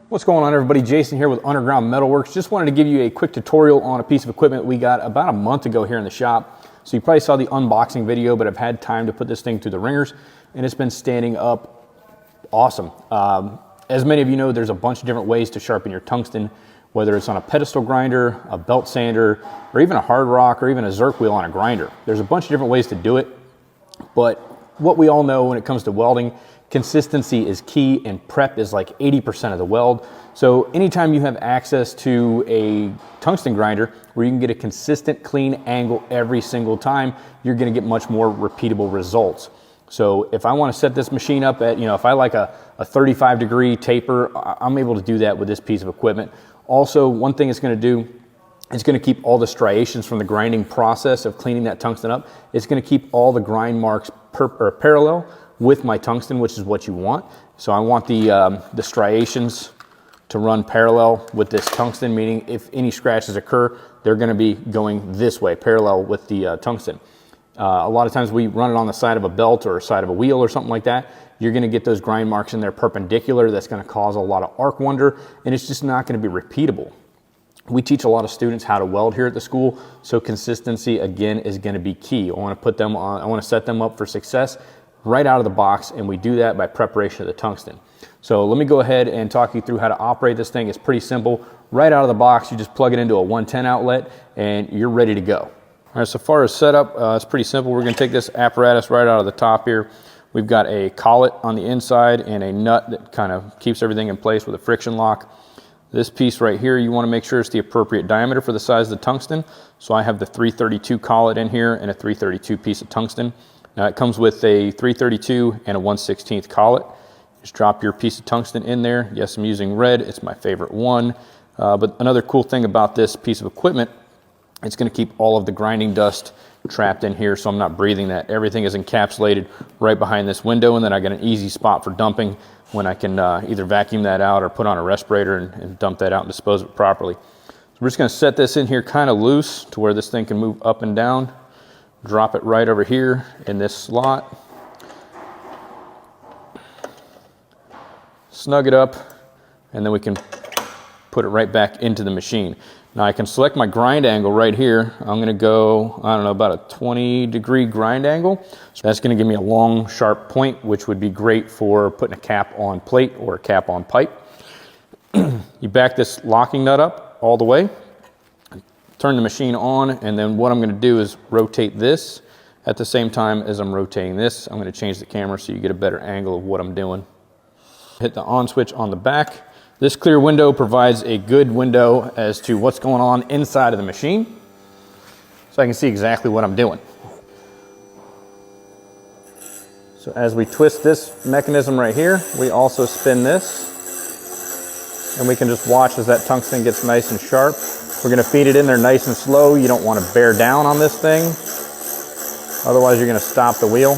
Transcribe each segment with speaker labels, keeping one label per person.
Speaker 1: What's going on, everybody? Jason here with Underground Metalworks. Just wanted to give you a quick tutorial on a piece of equipment we got about a month ago here in the shop. So you probably saw the unboxing video, but I've had time to put this thing through the ringers and it's been standing up awesome. As many of you know, there's a bunch of different ways to sharpen your tungsten, whether it's on a pedestal grinder, a belt sander, or even a hard rock, or even a Zerk wheel on a grinder. There's a bunch of different ways to do it, but what we all know when it comes to welding, consistency is key and prep is like 80% of the weld. So anytime you have access to a tungsten grinder where you can get a consistent clean angle every single time, you're gonna get much more repeatable results. So if I wanna set this machine up at, if I like a 35-degree taper, I'm able to do that with this piece of equipment. Also, one thing it's gonna do, it's gonna keep all the striations from the grinding process of cleaning that tungsten up. It's gonna keep all the grind marks parallel with my tungsten, which is what you want. So I want the striations to run parallel with this tungsten, meaning if any scratches occur, they're gonna be going this way, parallel with the tungsten. A lot of times we run it on the side of a belt or side of a wheel or something like that. You're gonna get those grind marks in there perpendicular. That's gonna cause a lot of arc wonder, and it's just not gonna be repeatable. We teach a lot of students how to weld here at the school, so consistency, again, is gonna be key. I wanna set them up for success right out of the box, and we do that by preparation of the tungsten. So let me go ahead and talk you through how to operate this thing. It's pretty simple. Right out of the box, you just plug it into a 110 outlet and you're ready to go. All right, so far as setup, it's pretty simple. We're gonna take this apparatus right out of the top here. We've got a collet on the inside and a nut that kind of keeps everything in place with a friction lock. This piece right here, you wanna make sure it's the appropriate diameter for the size of the tungsten. So I have the 332 collet in here and a 332 piece of tungsten. Now it comes with a 332 and a 1/16 collet. Just drop your piece of tungsten in there. Yes, I'm using red, it's my favorite one. But another cool thing about this piece of equipment, it's gonna keep all of the grinding dust trapped in here, so I'm not breathing that. Everything is encapsulated right behind this window, and then I got an easy spot for dumping when I can either vacuum that out or put on a respirator and dump that out and dispose of it properly. So we're just gonna set this in here kind of loose to where this thing can move up and down. Drop it right over here in this slot. Snug it up, and then we can put it right back into the machine. Now I can select my grind angle right here. I'm gonna go, I don't know, about a 20-degree grind angle. So that's gonna give me a long, sharp point, which would be great for putting a cap on plate or a cap on pipe. You back this locking nut up all the way, turn the machine on, and then what I'm gonna do is rotate this at the same time as I'm rotating this. I'm gonna change the camera so you get a better angle of what I'm doing. Hit the on switch on the back. This clear window provides a good window as to what's going on inside of the machine, so I can see exactly what I'm doing. So as we twist this mechanism right here, we also spin this, and we can just watch as that tungsten gets nice and sharp. We're gonna feed it in there nice and slow. You don't wanna bear down on this thing, otherwise you're gonna stop the wheel.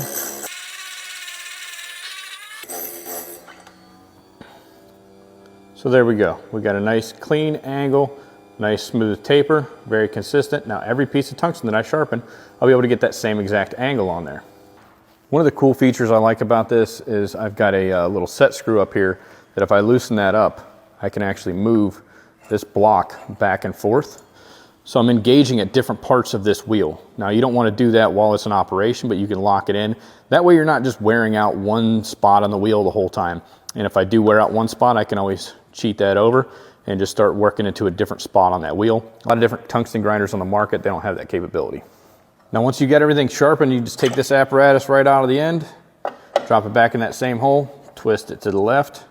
Speaker 1: So there we go. We got a nice clean angle, nice smooth taper, very consistent. Now every piece of tungsten that I sharpen, I'll be able to get that same exact angle on there. One of the cool features I like about this is I've got a little set screw up here that if I loosen that up, I can actually move this block back and forth. So I'm engaging at different parts of this wheel. Now you don't want to do that while it's in operation, but you can lock it in. That way you're not just wearing out one spot on the wheel the whole time. And if I do wear out one spot, I can always cheat that over and just start working into a different spot on that wheel. A lot of different tungsten grinders on the market, they don't have that capability. Now once you get everything sharpened, you just take this apparatus right out of the end, drop it back in that same hole, twist it to the left.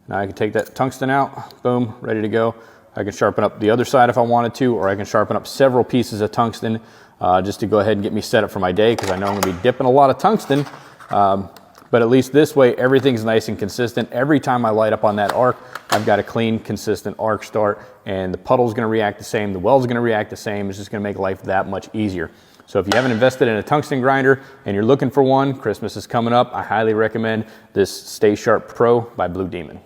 Speaker 1: Now I can take that tungsten out, boom, ready to go. I can sharpen up the other side if I wanted to, or I can sharpen up several pieces of tungsten just to go ahead and get me set up for my day, because I know I'm gonna be dipping a lot of tungsten. But at least this way, everything's nice and consistent. Every time I light up on that arc, I've got a clean, consistent arc start, and the puddle's gonna react the same, the weld's gonna react the same. It's just gonna make life that much easier. So if you haven't invested in a tungsten grinder and you're looking for one, Christmas is coming up, I highly recommend this StaySharp Pro by Blue Demon.